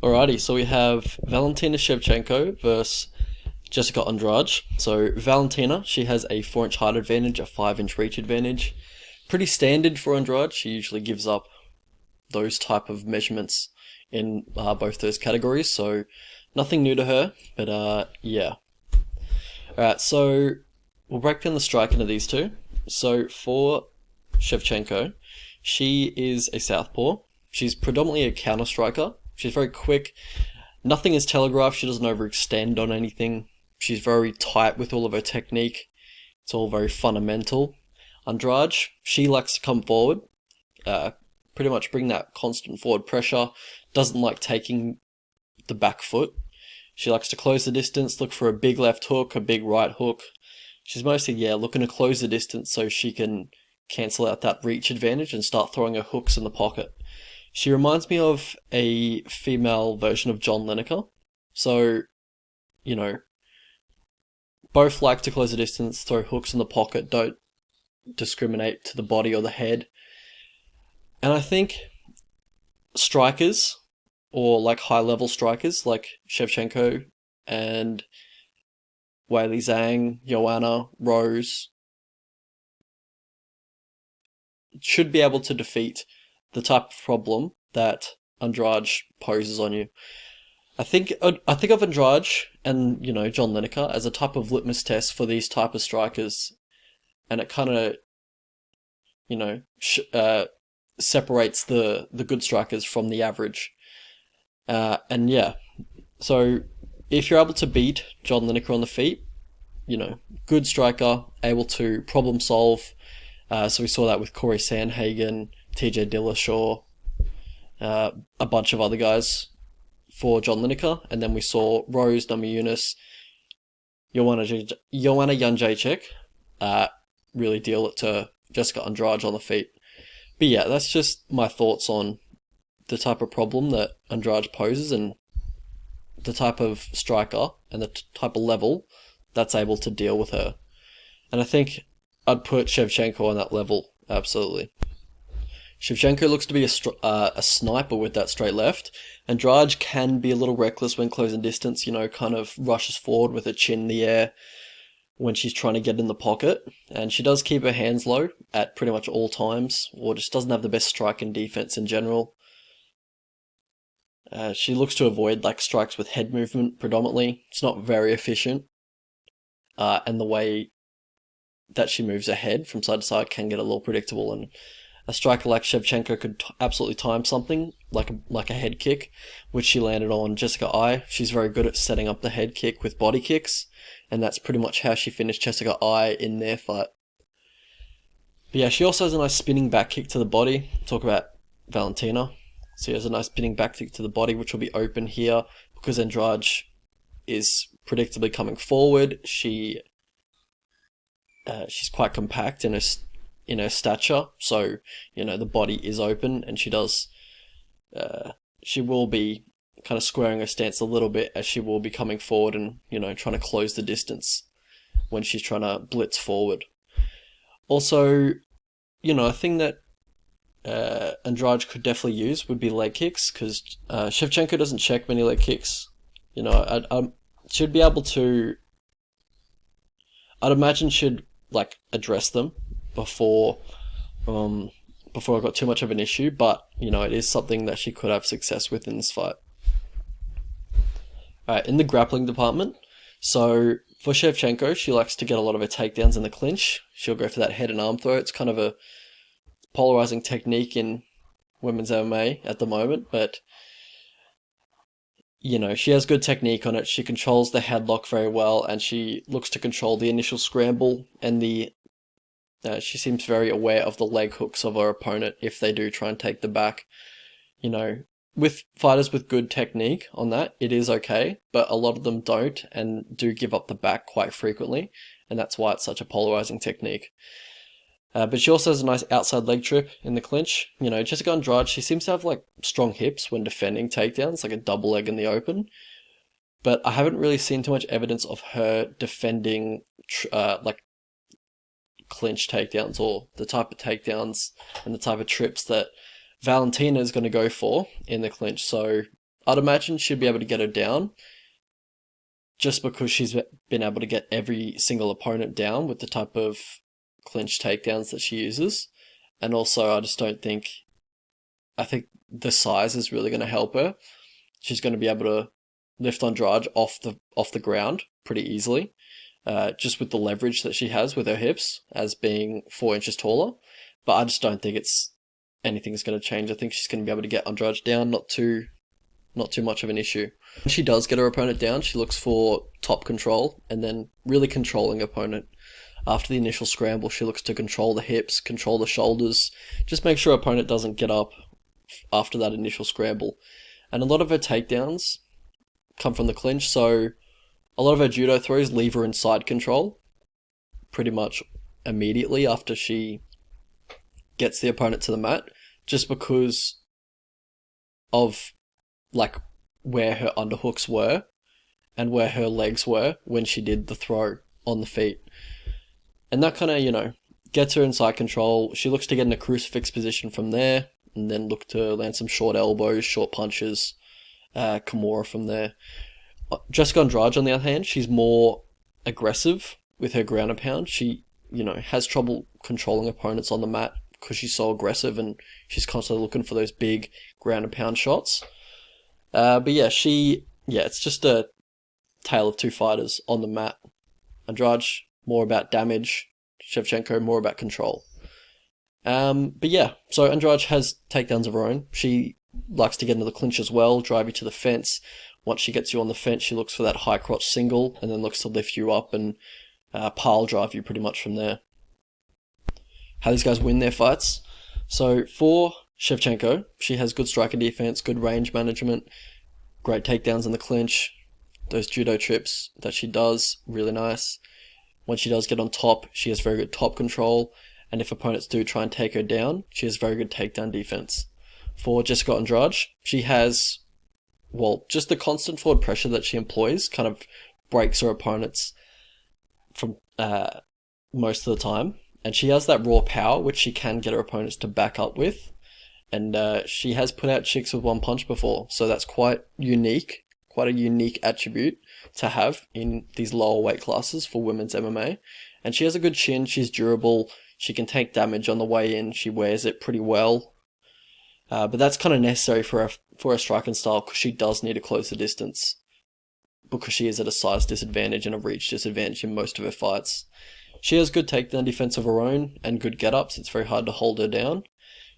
Alrighty, so we have Valentina Shevchenko versus Jessica Andrade. So Valentina, she has a 4-inch height advantage, a 5-inch reach advantage. Pretty standard for Andrade. She usually gives up those type of measurements in both those categories, so nothing new to her. But yeah. Alright, so we'll break down the striking of these two. So for Shevchenko, she is a southpaw. She's predominantly a counter striker. She's very quick. Nothing is telegraphed. She doesn't overextend on anything. She's very tight with all of her technique. It's all very fundamental. Andrade, she likes to come forward, pretty much bring that constant forward pressure. Doesn't like taking the back foot. She likes to close the distance, look for a big left hook, a big right hook. She's mostly, looking to close the distance so she can cancel out that reach advantage and start throwing her hooks in the pocket. She reminds me of a female version of John Lineker. So, both like to close the distance, throw hooks in the pocket, don't discriminate to the body or the head. And I think strikers, or like high-level strikers like Shevchenko and Weili Zhang, Joanna, Rose, should be able to defeat the type of problem that Andrade poses on you. I think of Andrade and John Lineker as a type of litmus test for these type of strikers, and it kind of separates the good strikers from the average. And yeah, so if you're able to beat John Lineker on the feet, good striker, able to problem solve. So we saw that with Corey Sandhagen, TJ Dillashaw, a bunch of other guys for John Lineker, and then we saw Rose Namajunas, Joanna Jędrzejczyk really deal it to Jessica Andrade on the feet. But yeah, that's just my thoughts on the type of problem that Andrade poses and the type of striker and the type of level that's able to deal with her. And I think I'd put Shevchenko on that level, absolutely. Shevchenko looks to be a sniper with that straight left. Andrade can be a little reckless when closing distance, kind of rushes forward with her chin in the air when she's trying to get in the pocket. And she does keep her hands low at pretty much all times, or just doesn't have the best strike and defense in general. She looks to avoid strikes with head movement predominantly. It's not very efficient. And the way that she moves her head from side to side can get a little predictable, and a striker like Shevchenko could absolutely time something like a head kick, which she landed on Jessica Ai. She's very good at setting up the head kick with body kicks, and that's pretty much how she finished Jessica Ai in their fight. But yeah, she also has a nice spinning back kick to the body. Talk about Valentina. So she has a nice spinning back kick to the body, which will be open here because Andrade is predictably coming forward. She's quite compact in her stature, so the body is open, and she will be kind of squaring her stance a little bit as she will be coming forward and trying to close the distance when she's trying to blitz forward. Also, a thing that Andrade could definitely use would be leg kicks, because Shevchenko doesn't check many leg kicks. I should be able to. I'd imagine should address them before I got too much of an issue, but it is something that she could have success with in this fight. Alright, in the grappling department, so for Shevchenko, she likes to get a lot of her takedowns in the clinch. She'll go for that head and arm throw. It's kind of a polarizing technique in women's MMA at the moment, but she has good technique on it. She controls the headlock very well, and she looks to control the initial scramble, and she seems very aware of the leg hooks of her opponent if they do try and take the back. With fighters with good technique on that, it is okay, but a lot of them don't and do give up the back quite frequently, and that's why it's such a polarizing technique. But she also has a nice outside leg trip in the clinch. Jessica Andrade, she seems to have strong hips when defending takedowns, like a double leg in the open. But I haven't really seen too much evidence of her defending clinch takedowns, or the type of takedowns and the type of trips that Valentina is going to go for in the clinch. So I'd imagine she'd be able to get her down just because she's been able to get every single opponent down with the type of clinch takedowns that she uses. And also, I just don't think, I think the size is really going to help her. She's going to be able to lift Andrade off the ground pretty easily, just with the leverage that she has with her hips as being 4 inches taller. But I just don't think anything's going to change. I think she's going to be able to get Andrade down, not too much of an issue. When she does get her opponent down, she looks for top control and then really controlling opponent. After the initial scramble, she looks to control the hips, control the shoulders, just make sure opponent doesn't get up after that initial scramble. And a lot of her takedowns come from the clinch, so a lot of her judo throws leave her in side control pretty much immediately after she gets the opponent to the mat, just because of like where her underhooks were and where her legs were when she did the throw on the feet. And that kind of, gets her in side control. She looks to get in a crucifix position from there and then look to land some short elbows, short punches, Kimura from there. Jessica Andrade, on the other hand, she's more aggressive with her ground and pound. She, has trouble controlling opponents on the mat because she's so aggressive and she's constantly looking for those big ground and pound shots. But yeah, it's just a tale of two fighters on the mat. Andrade, more about damage. Shevchenko, more about control. But yeah, so Andrade has takedowns of her own. She likes to get into the clinch as well, drive you to the fence. Once she gets you on the fence, she looks for that high crotch single and then looks to lift you up and pile drive you pretty much from there. How these guys win their fights. So for Shevchenko, she has good striker defense, good range management, great takedowns in the clinch, those judo trips that she does, really nice. When she does get on top, she has very good top control, and if opponents do try and take her down, she has very good takedown defense. For Jessica Andrade, she has, just the constant forward pressure that she employs kind of breaks her opponents from most of the time, and she has that raw power, which she can get her opponents to back up with, and she has put out chicks with one punch before, so that's quite a unique attribute to have in these lower weight classes for women's MMA. And she has a good chin, she's durable, she can take damage on the way in, she wears it pretty well. But that's kind of necessary for her striking style because she does need to close the distance because she is at a size disadvantage and a reach disadvantage in most of her fights. She has good takedown defense of her own and good get-ups, it's very hard to hold her down.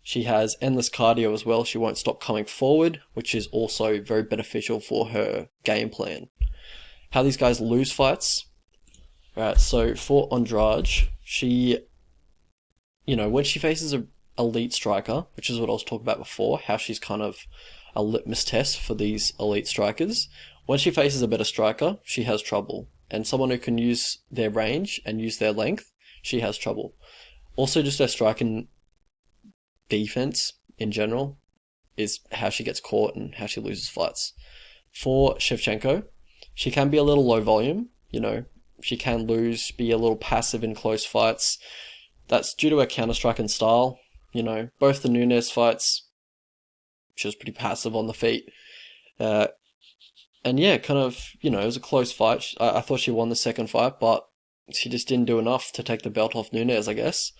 She has endless cardio as well, she won't stop coming forward, which is also very beneficial for her game plan. How these guys lose fights. Right, so for Andrade, she, when she faces an elite striker, which is what I was talking about before, how she's kind of a litmus test for these elite strikers. When she faces a better striker, she has trouble. And someone who can use their range and use their length, she has trouble. Also, just her striking defense in general is how she gets caught and how she loses fights. For Shevchenko, she can be a little low volume, she can be a little passive in close fights. That's due to her counter-striking style, both the Nunes fights, she was pretty passive on the feet. And yeah, kind of, it was a close fight. I thought she won the second fight, but she just didn't do enough to take the belt off Nunes, I guess.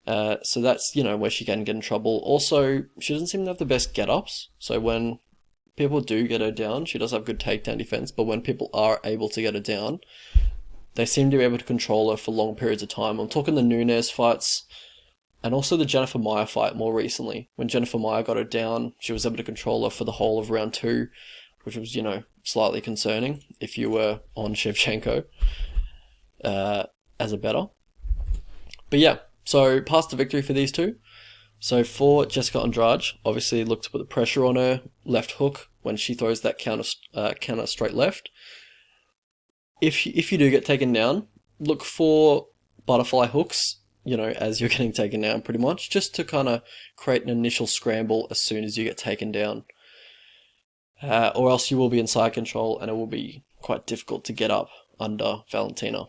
So that's, where she can get in trouble. Also, she doesn't seem to have the best get-ups. So when people do get her down, she does have good takedown defense, but when people are able to get her down, they seem to be able to control her for long periods of time. I'm talking the Nunes fights, and also the Jennifer Maia fight more recently. When Jennifer Maia got her down, she was able to control her for the whole of round 2, which was, slightly concerning if you were on Shevchenko as a better. But yeah, so past the victory for these two. So for Jessica Andrade, obviously look to put the pressure on her left hook when she throws that counter straight left. If you do get taken down, look for butterfly hooks, as you're getting taken down pretty much, just to kind of create an initial scramble as soon as you get taken down. Or else you will be in side control and it will be quite difficult to get up under Valentina.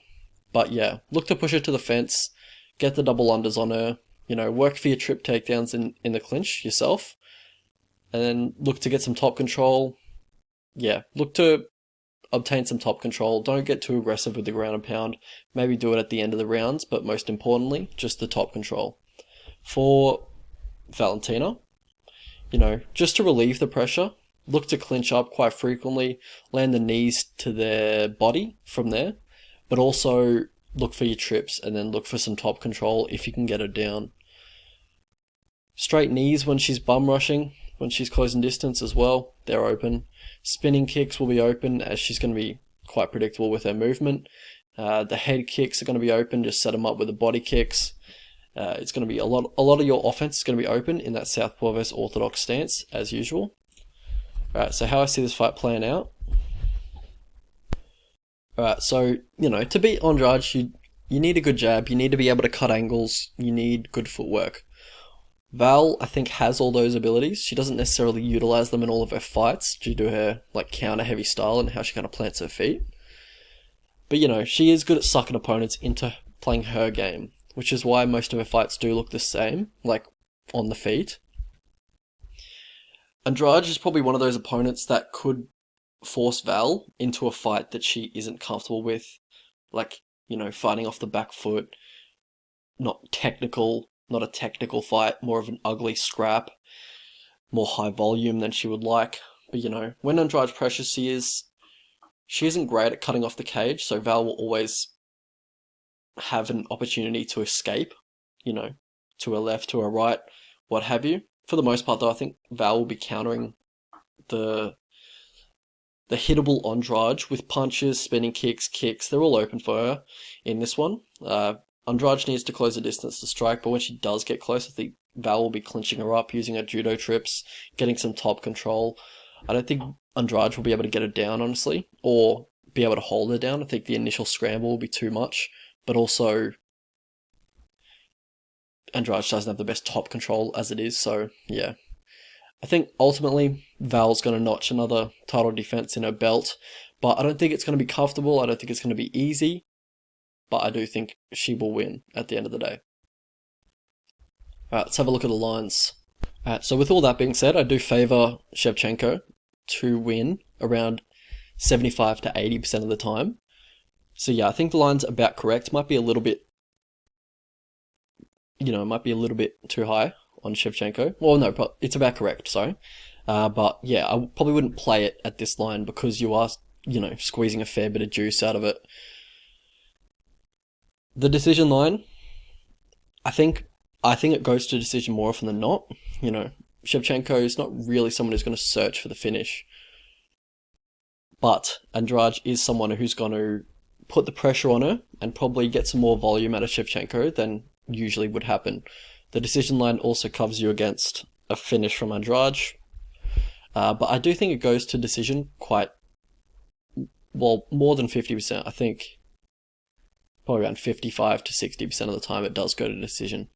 But yeah, look to push her to the fence, get the double unders on her, work for your trip takedowns in the clinch yourself, and then look to get some top control. Yeah, look to obtain some top control. Don't get too aggressive with the ground and pound. Maybe do it at the end of the rounds, but most importantly, just the top control. For Valentina, just to relieve the pressure, look to clinch up quite frequently, land the knees to their body from there, but also look for your trips and then look for some top control if you can get her down. Straight knees when she's bum rushing, when she's closing distance as well, they're open. Spinning kicks will be open as she's going to be quite predictable with her movement. The head kicks are going to be open, just set them up with the body kicks. It's going to be a lot of your offense is going to be open in that southpaw versus orthodox stance as usual. Alright, so how I see this fight playing out. Alright, so, to beat Andrade, you need a good jab, you need to be able to cut angles, you need good footwork. Val, I think, has all those abilities. She doesn't necessarily utilize them in all of her fights due to her counter-heavy style and how she kind of plants her feet. But, she is good at sucking opponents into playing her game, which is why most of her fights do look the same, on the feet. Andrade is probably one of those opponents that could force Val into a fight that she isn't comfortable with. Fighting off the back foot, not a technical fight, more of an ugly scrap, more high volume than she would like. But when Andrade pressures, she isn't great at cutting off the cage, so Val will always have an opportunity to escape, to her left, to her right, what have you. For the most part though, I think Val will be countering the hittable Andrade with punches, spinning kicks, they're all open for her in this one. Andrade needs to close the distance to strike, but when she does get close, I think Val will be clinching her up, using her judo trips, getting some top control. I don't think Andrade will be able to get her down, honestly, or be able to hold her down. I think the initial scramble will be too much, but also Andrade doesn't have the best top control as it is, so yeah. I think ultimately Val's going to notch another title defense in her belt, but I don't think it's going to be comfortable, I don't think it's going to be easy, but I do think she will win at the end of the day. Alright, let's have a look at the lines. Alright, so with all that being said, I do favour Shevchenko to win around 75 to 80% of the time. So yeah, I think the line's about correct. Might be a little bit, too high on Shevchenko. Well, no, it's about correct, sorry. But yeah, I probably wouldn't play it at this line because you are, squeezing a fair bit of juice out of it. The decision line, I think it goes to decision more often than not. Shevchenko is not really someone who's going to search for the finish. But Andrade is someone who's going to put the pressure on her and probably get some more volume out of Shevchenko than usually would happen. The decision line also covers you against a finish from Andrade. But I do think it goes to decision quite, more than 50%. I think probably around 55 to 60% of the time it does go to decision.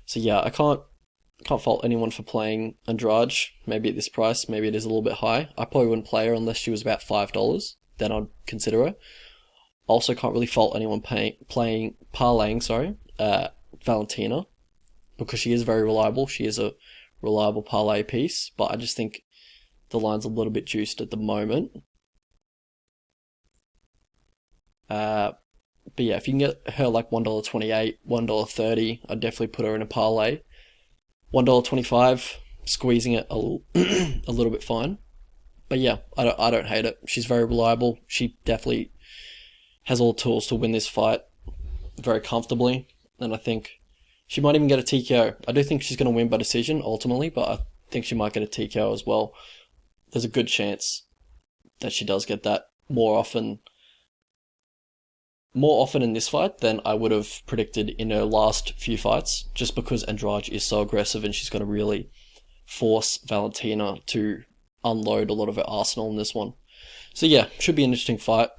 So yeah, I can't fault anyone for playing Andrade. Maybe at this price, maybe it is a little bit high. I probably wouldn't play her unless she was about $5. Then I'd consider her. Also can't really fault anyone parlaying Valentina, because she is very reliable. She is a reliable parlay piece, but I just think the line's a little bit juiced at the moment. But yeah, if you can get her $1.28, $1.30, I'd definitely put her in a parlay. $1.25, squeezing it a little bit fine. But yeah, I don't hate it. She's very reliable. She definitely has all the tools to win this fight very comfortably, and I think she might even get a TKO. I do think she's going to win by decision ultimately, but I think she might get a TKO as well. There's a good chance that she does get that more often in this fight than I would have predicted in her last few fights, just because Andrade is so aggressive and she's going to really force Valentina to unload a lot of her arsenal in this one. So yeah, should be an interesting fight.